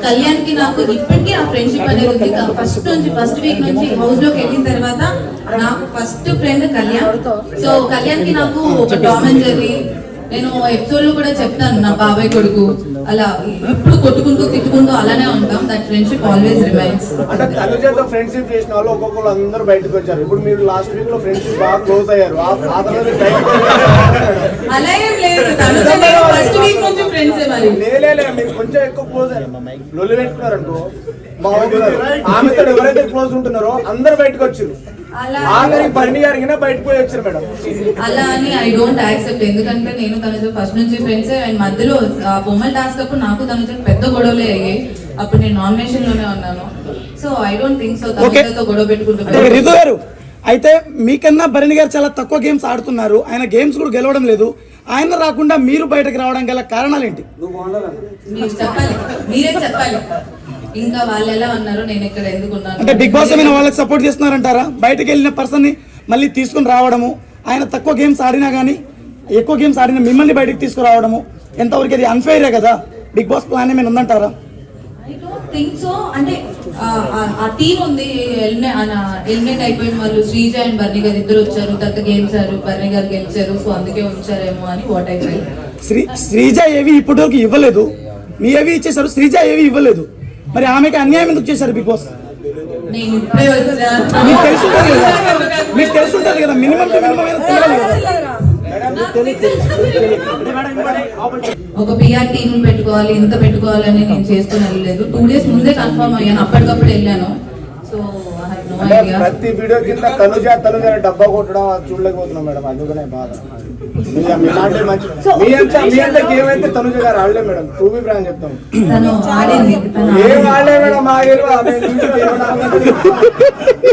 కళ్యాణ్ కి నాకు ఇప్పటికీ ఆ ఫ్రెండ్షిప్ అనేది ఉంది. ఫస్ట్ వీక్ నుంచి హౌస్ లోకి వెళ్ళిన తర్వాత నాకు first friend Kalyan. So Kalyan కి నాకు ఒక టామ్ అండ్ జెర్రీ, నేను ఎపిసోడ్ లో కూడా చెప్తాను నా బాబాయ్ కొడుకు, అలా ఇప్పుడు కొట్టుకుంటూ తిట్టుకుంటూ అలానే ఉంటాం. That friendship always remains. అంటే తనుజతో ఫ్రెండ్షిప్ చేసిన వాళ్ళు ఒక్కొక్కరు అందరూ బయటకు వచ్చారు. ఇప్పుడు మీరు లాస్ట్ వీక్ లో ఫ్రెండ్షిప్ బాగా క్లోజ్ అయ్యారు. అలా ఏం లేదు, ఫస్ట్ వీక్ నుంచి ఫ్రెండ్స్ మరి మీరు కొంచెం ఎక్కువ క్లోజ్ అయ్యారు. లొల్లి పెట్టుకున్నారు అనుకో బాగుంటున్నారు. ఆమెతో ఎవరైతే క్లోజ్ ఉంటున్నారో అందరు బయటకు వచ్చారు. ఆఖరి పరిణి గారికి బయటకు పోయి వచ్చారు మేడం. అలా అని ఐ డోంట్ యాక్సెప్ట్. ఎందుకంటే నేను తనతో ఫస్ట్ నుంచి ఫ్రెండ్స్. అండ్ మధ్యలో బొమ్మల టాస్క్ అప్పుడు నాకు తనతో పెద్ద గొడవలే అయ్యాయి. అప్పుడు నేను నామినేషన్ లోనే ఉన్నాను. So I don't think so తనతో గొడవ పెట్టుకుంటున్నాను. రితు గారు అయితే మీకన్నా భరణి గారు చాలా తక్కువ గేమ్స్ ఆడుతున్నారు. ఆయన గేమ్స్ కూడా గెలవడం లేదు. ఆయన రాకుండా మీరు బయటకు రావడం గల కారణాలు ఏంటి? మీరు చెప్పాలి, మీరే చెప్పాలి. ఇంకా వాళ్ళు ఎలా ఉన్నారు, నేను ఇక్కడ ఎందుకు ఉన్నాను అంటే బిగ్ బాస్ ఏమైనా వాళ్ళకి సపోర్ట్ చేస్తున్నారంటారా? బయటకు వెళ్ళిన పర్సన్ ని మళ్ళీ తీసుకుని రావడము, ఆయన తక్కువ గేమ్స్ ఆడినా కానీ ఎక్కువ గేమ్స్ ఆడిన మిమ్మల్ని బయటకు తీసుకురావడము ఎంతవరకు అది అన్ఫెయిరే కదా? బిగ్ బాస్ ప్లాన్ ఏమైనా ఉందంటారా? I don't think so. అంటే ఆ టీం ఉంది, ఎలిమినేట్ అయిపోయిన వాళ్ళు శ్రీజ అండ్ బర్ని గారు ఇద్దరు వచ్చారు, తర్వాత గేమ్స్ ఆడారు, బర్ని గారు గెలిచారు. సో అందుకే ఉంచారేమో అని వాట్ ఐ ఫీల్. శ్రీజ ఏవి ఇప్పటివరకు ఇవ్వలేదు, మీ ఏవి ఇచ్చేసారు, శ్రీజ ఏవి ఇవ్వలేదు. మరి ఆమెకి అన్యాయం ఎందుకు చేశారు బిగ్ బాస్? నేను ఇప్పుడే మీకు తెలుసుంటది కదా, మినిమం తెలియాలి కదా. ఒక పిఆర్ టీమ్ పెట్టుకోవాలి, ఇంత పెట్టుకోవాలని నేను చేసుకుని వెళ్ళలేదు. 2 days ముందే కన్ఫర్మ్ అయ్యాను, అప్పటికప్పుడు వెళ్ళాను. సో ప్రతి వీడియో కింద తనుజ డబ్బా కొట్టడం చూడలేకపోతున్నాం మేడం. అందుకనే బాధ. మీ అంటే గేమ్ అయితే తనుజ గారు ఆడలే మేడం. టూ బి ఫ్రాంక్ చెప్తాం, ఏం ఆడలే మేడం.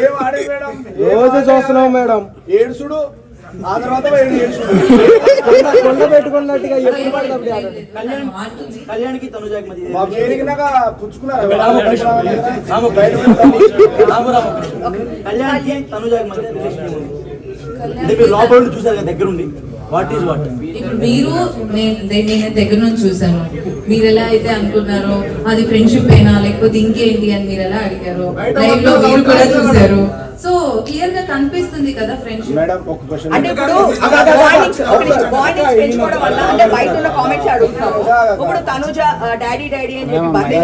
ఏం ఆడే మేడం, రోజు చూస్తున్నాం మేడం. ఏడుసుడు ఆ తర్వాత కొండ పెట్టుకున్నట్టుగా పుచ్చుకున్నారు. లోపల చూసారు కదా దగ్గరుండి. What is what? ఇప్పుడు మీరు నేను దగ్గర నుంచి చూసాను. మీరు ఎలా అయితే అనుకున్నారో అది ఫ్రెండ్షిప్ అయినా లేకపోతే ఇంకేంటి అని మీరు ఎలా అడిగారు, లైవ్ లో మీరు కూడా చూసారు. సో క్లియర్ గా కనిపిస్తుంది కదా ఫ్రెండ్షిప్. మేడం ఒక క్వశ్చన్, అంటే ఇప్పుడు బాండింగ్స్ పెంచుకోవడం వల్ల అంటే బయట ఉన్న కామెంట్స్ అడుగుతున్నారు. ఇప్పుడు తనుజ డాడీ అని చెప్పి బర్త్డే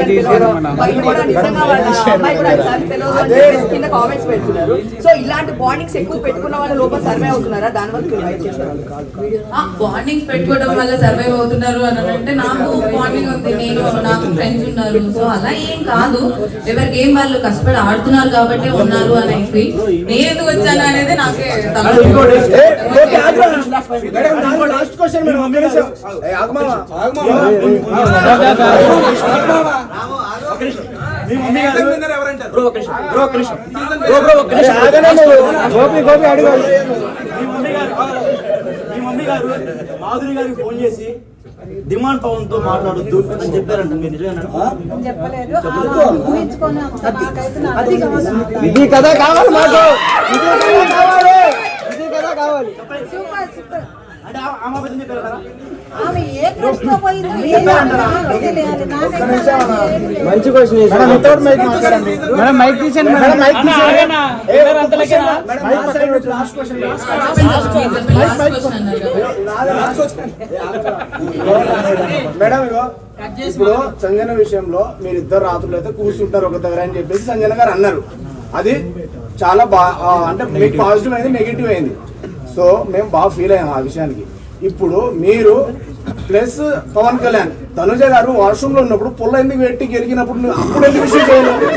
బయట కూడా నిజంగా వాళ్ళ అమ్మాయి కూడా తెలియదు అని చెప్పేసి కింద కామెంట్స్ పెడుతున్నారు. సో ఇలాంటి బాండింగ్స్ ఎక్కువ పెట్టుకున్న వాళ్ళ లోపల సర్వే అవుతున్నారా? దాని వల్ల బాండింగ్స్ పెట్టుకోవడం వల్ల సర్వైవ్ అవుతున్నారు అని అంటే నాకు బాండింగ్ ఉంది, నాకు ఫ్రెండ్స్ ఉన్నారు. సో అలా ఏం కాదు, ఎవరి గేమ్ వాళ్ళు కష్టపడి ఆడుతున్నారు కాబట్టి ఉన్నారు అని ఫీల్. నేను ఎందుకు వచ్చాను అనేది నాకే మాధురి గారికి ఫోన్ చేసి డిమాండ్ పవన్ తో మాట్లాడొద్దు అని చెప్పారంట. మీరు నిజంగా ఇది కదా కావాలి మాకు, ఇది కదా కావాలి. అంటే ఆమె అబద్ధం చెప్పారు కదా. మంచి క్వశ్చన్ మేడం. మైక్ తీసేయండి మేడం. మైక్ మేడం ఇగో ఇప్పుడు సంజన విషయంలో మీరు ఇద్దరు రాత్రులు అయితే కూర్చుంటారు ఒక దగ్గర అని చెప్పేసి సంజన గారు అన్నారు. అది చాలా అంటే మీకు పాజిటివ్ అయింది, నెగిటివ్ అయింది. సో మేము బాగా ఫీల్ అయ్యాం ఆ విషయానికి. ఇప్పుడు మీరు ప్లస్ పవన్ కళ్యాణ్, తనుజ గారు వాష్రూమ్ లో ఉన్నప్పుడు పుల్ల ఎందుకు పెట్టి గెలిగినప్పుడు అప్పుడు ఎందుకు విషయం చేయలేదు?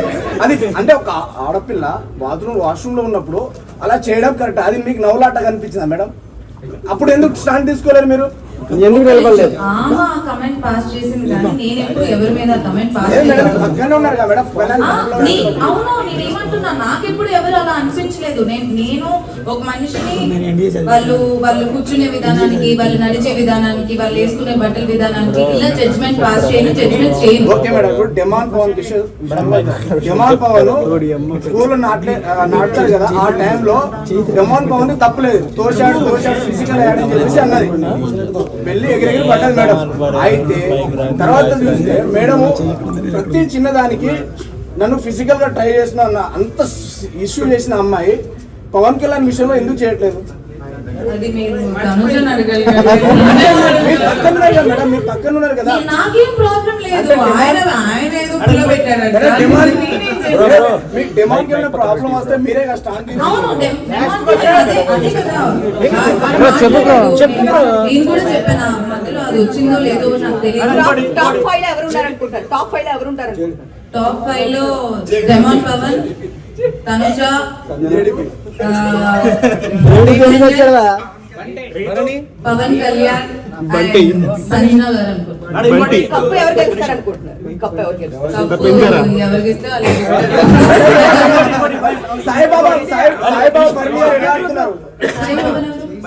అది అంటే ఒక ఆడపిల్ల బాత్రూమ్ వాష్రూమ్ లో ఉన్నప్పుడు అలా చేయడం కరెక్ట్. అది మీకు నవ్వులాట కనిపించిందా మేడం? అప్పుడు ఎందుకు స్టాండ్ తీసుకోలేరు మీరు? ఎందుకు నిలబడలేదు? కమెంట్ పాస్ చేసింది కానీ నేను ఎప్పుడు ఎవరి మీద కమెంట్ పాస్ అవును నేనేమంటున్నా, నాకెప్పుడు ఎవరు అలా అనిపించలేదు. నేను ఒక మనిషిని వాళ్ళు కూర్చునే విధానానికి, వాళ్ళు నడిచే విధానానికి, వాళ్ళు వేసుకునే బట్టల విధానానికి ఇలా జడ్జ్మెంట్ పాస్ చేయను, జడ్జ్మెంట్ చేయను. Okay madam. ఇప్పుడు డిమాండ్ పవన్ స్కూల్ నాటుతారు కదా, ఆ టైంలో డిమాండ్ పవన్ తప్పలేదు. తోశాడు ఫిజికల్ యాడ్ అని చెప్పేసి అన్నది. వెళ్ళి ఎగిరెగిరి పడ్డది మేడం. అయితే తర్వాత చూస్తే మేడం ప్రతి చిన్నదానికి నన్ను ఫిజికల్ గా ట్రై చేసిన అంత ఇష్యూ చేసిన అమ్మాయి పవన్ కళ్యాణ్ విషయంలో ఎందుకు చేయట్లేదు? అది మీరు తనుజని అడగాలి. మీరు పక్కన ఉన్నారు కదా మేడం, మీరు పక్కన ఉన్నారు కదా. నాకేం ప్రాబ్లం లేదు. ఆయన ఏదో పిల్ల పెట్టారంట. మీకు డిమాండ్ ఏమైనా ప్రాబ్లం వస్తే మీరే స్టార్ట్ అవును, అదే కదా. నేను కూడా చెప్పాను మధ్యలో అది వచ్చిందో లేదో నాకు తెలియదు. టాప్ 5 లో ఎవరు ఉన్నారనుకుంటారు? టాప్ 5 లో ఎవరు ఉంటారు? టాప్ 5 లో డెమాన్ పవన్, తనుజ, పవన్ కళ్యాణ్, సంజన గారు అనుకుంటున్నారు. కప్పు ఎవరు గెలుస్తారు అనుకుంటున్నారు? కప్పు ఎవరు గెలుస్తారు? ఎవరికి ఇస్తే వాళ్ళు సాయిబాబా భరణి గారు ఎలా ఆడుతున్నారు?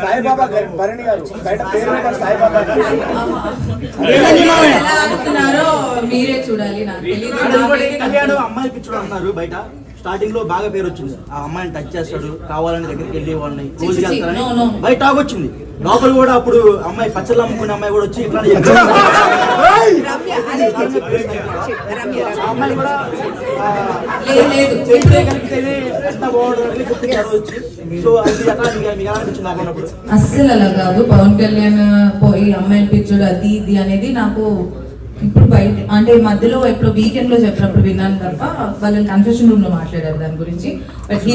సాయిబాబా భరణి గారు బయట పేరు సాయిబాబా గారు ఎలా ఆడుతున్నారో మీరే చూడాలి. నాకు తెలియదు. కళ్యాణ్ అమ్మాయి పిచ్చుడు అన్నారు బయట. స్టార్టింగ్ లో బాగా పేరు వచ్చింది, ఆ అమ్మాయిని టచ్ చేస్తాడు, కావాలని దగ్గరికి వెళ్ళి వాళ్ళని క్లోజ్ చేస్తారని బయట టాక్ వచ్చింది. లోపల కూడా అప్పుడు అమ్మాయి పచ్చళ్ళు అమ్ముకునే అమ్మాయి కూడా వచ్చి ఇట్లా అమ్మాయి కూడా సో అది ఎట్లా మీకు ఎలా అనిపించింది అప్పుడు? అస్సలు అలా కాదు. పవన్ కళ్యాణ్ పోయి అమ్మాయిని పిచ్చుడు అది ఇది అనేది నాకు ఇప్పుడు బయట అంటే మధ్యలో ఎప్పుడు వీకెండ్ లో చెప్పినప్పుడు విన్నాను తప్ప వాళ్ళని కన్ఫెషన్ రూమ్ లో మాట్లాడారు దాని గురించి. బట్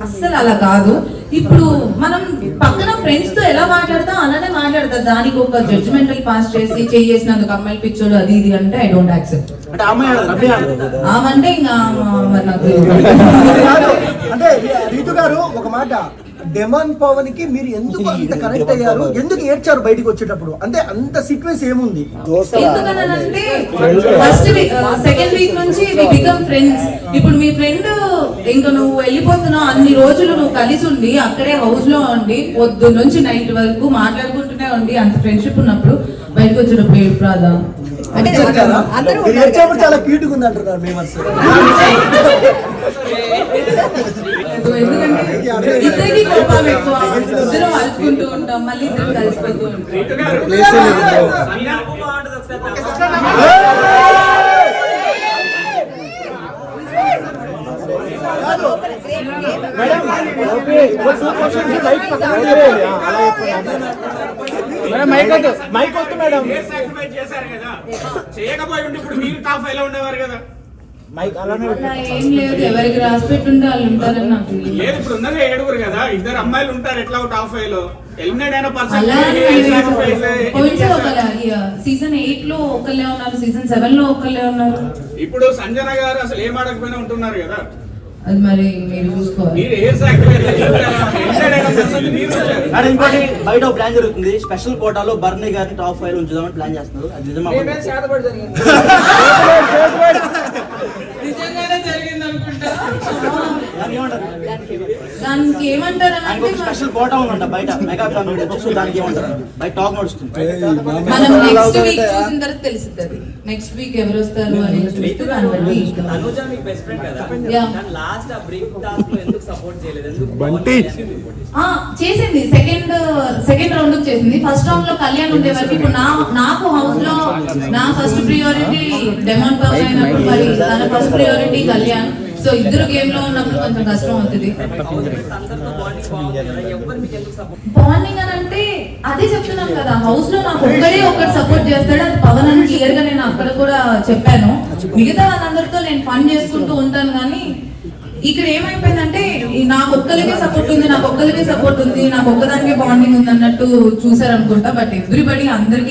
అస్సలు అలా కాదు. ఇప్పుడు మనం పక్కన ఫ్రెండ్స్ తో ఎలా మాట్లాడతాం అలానే మాట్లాడతాం. దానికి ఒక జడ్జిమెంటల్ పాస్ చేసి చేసినందుకు అమ్మాయిలు పిచ్చోడు అది ఇది అంటే ఐ డోంట్ యాక్సెప్ట్. ఆమంటే ఇంకా మరి నాకు అంటే రీతు గారు ఒక మాట, డెమాన్ పవన్ కి మీరు ఎందుకు అంత కనెక్ట్ అయ్యారు? ఎందుకు ఏడ్చారు బయటికి వచ్చేటప్పుడు? అంటే అంత సీక్వెన్స్ ఏముంది? ఎందుకనంటే ఫస్ట్ సెకండ్ వీక్ నుంచి వి బికమ్ ఫ్రెండ్స్. ఇప్పుడు మీ ఫ్రెండ్ ఇంకా నువ్వు వెళ్ళిపోతున్నావు, అన్ని రోజులు నువ్వు కలిసి ఉండి అక్కడే హౌస్ లో ఉండి పొద్దు నుంచి నైట్ వరకు మాట్లాడుకుంటూనే ఉండి అంత ఫ్రెండ్షిప్ ఉన్నప్పుడు బయటకు వచ్చేటప్పుడు ఏడు రాదా? అంటే అందరూ మీరు ఏడ్చేప్పుడు చాలా క్యూట్ గా ఉంది అంటున్నారు మేమర్స్. ఎందుకంటే ఇద్దరికి కోపం ఎక్కువ, ఇద్దరం అలుచుకుంటూ ఉంటాం, మళ్ళీ ఇద్దరం కలిసిపోతూ ఉంటాం. అలా ఏం లేదు. ఎవరికి రాసి పెట్టుంటే వాళ్ళు ఉంటారని నాకు లేదు. ఇప్పుడు ఉన్నది 7 కదా, 2 అమ్మాయిలు ఉంటారు. ఎట్లా టాప్ 5 లో ఎలిమినేట్ అయిన అలా సీజన్ 8 లో ఒకళ్ళే ఉన్నారు, సీజన్ 7 లో ఒకళ్ళే ఉన్నారు. ఇప్పుడు సంజన గారు అసలు ఏం ఆడకపోయినా ఉంటున్నారు కదా. అది మరి మీరు చూసుకోవాలి. మీరు ఏ ఇంకోటి బయట ప్లాన్ జరుగుతుంది, స్పెషల్ కోటాలో బర్నీ గారిని టాప్ 5 ఉంచుదామని ప్లాన్ చేస్తున్నారు. అది నిజమా? నిజంగానే జరిగింది అనుకుంటా. దానికి ఏమంటారు అంటే స్పెషల్ కోటా ఉందంట బయట, మెగా ఫ్యామిలీ వచ్చి. సో దానికి ఏమంటారు బయట టాక్ నడుస్తుంది. మనం నెక్స్ట్ వీక్ చూసిన తర్వాత తెలుస్తుంది. నెక్స్ట్ వీక్ ఎవరు వస్తారు అని చూస్తే దాన్ని బట్టి చేసింది. సెకండ్ రౌండ్ చేసింది. ఫస్ట్ రౌండ్ లో కళ్యాణ్ ఉండే వరకు ఇప్పుడు నాకు హౌస్ లో నా ఫస్ట్ ప్రియారిటీ డెమాన్ పవన్ అయినప్పుడు మరి తన ఫస్ట్ ప్రియారిటీ కళ్యాణ్. సో ఇద్దరు గేమ్ లో ఉన్నప్పుడు కొంచెం కష్టం అవుతుంది. బాండింగ్ అని అంటే అదే చెప్తున్నాం కదా, హౌస్ లో నాకు ఒకటి సపోర్ట్ చేస్తాడు, అది పవన్ అని క్లియర్ గా నేను అక్కడ కూడా చెప్పాను. మిగతా వాళ్ళందరితో నేను ఫన్ చేసుకుంటూ ఉంటాను. కానీ ఇక్కడ ఏమైపోయిందంటే నాకు ఒక్కరికే సపోర్ట్ ఉంది, నాకు ఒక్కదానికే బాండింగ్ ఉంది అన్నట్టు చూసారనుకుంటా. బట్ ఎవ్రీబడి అందరికి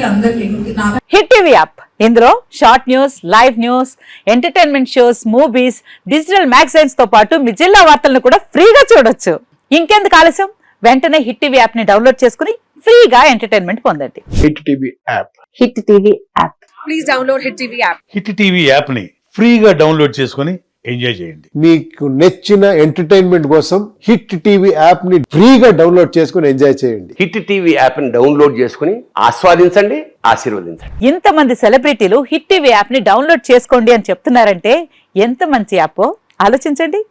హిట్ టీవీ యాప్, ఇందులో short news, live news, entertainment shows, movies, digital magazines తో పాటు మీ జిల్లా వార్తలను కూడా ఫ్రీగా చూడొచ్చు. ఇంకెందుకు ఆలస్యం, వెంటనే హిట్ టీవీ యాప్ ని డౌన్లోడ్ చేసుకుని ఫ్రీగా ఎంటర్టైన్మెంట్ పొందండి. Hit TV app, hit TV app. Please download hit TV app. Hit TV app ని ఫ్రీగా డౌన్లోడ్ చేసుకుని ఎంజాయ్ చేయండి. మీకు నచ్చిన ఎంటర్టైన్మెంట్ కోసం హిట్ టీవీ యాప్ ని ఫ్రీగా డౌన్లోడ్ చేసుకుని ఎంజాయ్ చేయండి. హిట్ టీవీ యాప్ ని డౌన్లోడ్ చేసుకుని ఆస్వాదించండి, ఆశీర్వదించండి. ఇంతమంది సెలబ్రిటీలు హిట్ టీవీ యాప్ ని డౌన్లోడ్ చేసుకోండి అని చెప్తున్నారంటే ఎంత మంచి యాప్ ఆలోచించండి.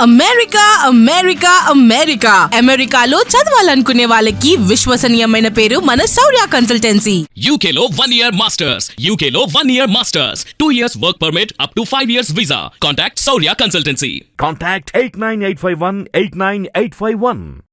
అమెరికా అమెరికా అమెరికా అమెరికాలో చదవాలనుకునే వాళ్ళకి విశ్వసనీయమైన పేరు మన శౌర్య కన్సల్టెన్సీ. UK లో 1 year masters. UK లో 1 year masters. 2 years work permit up to 5 years visa. Contact Saurya Consultancy. Contact 89851 89851.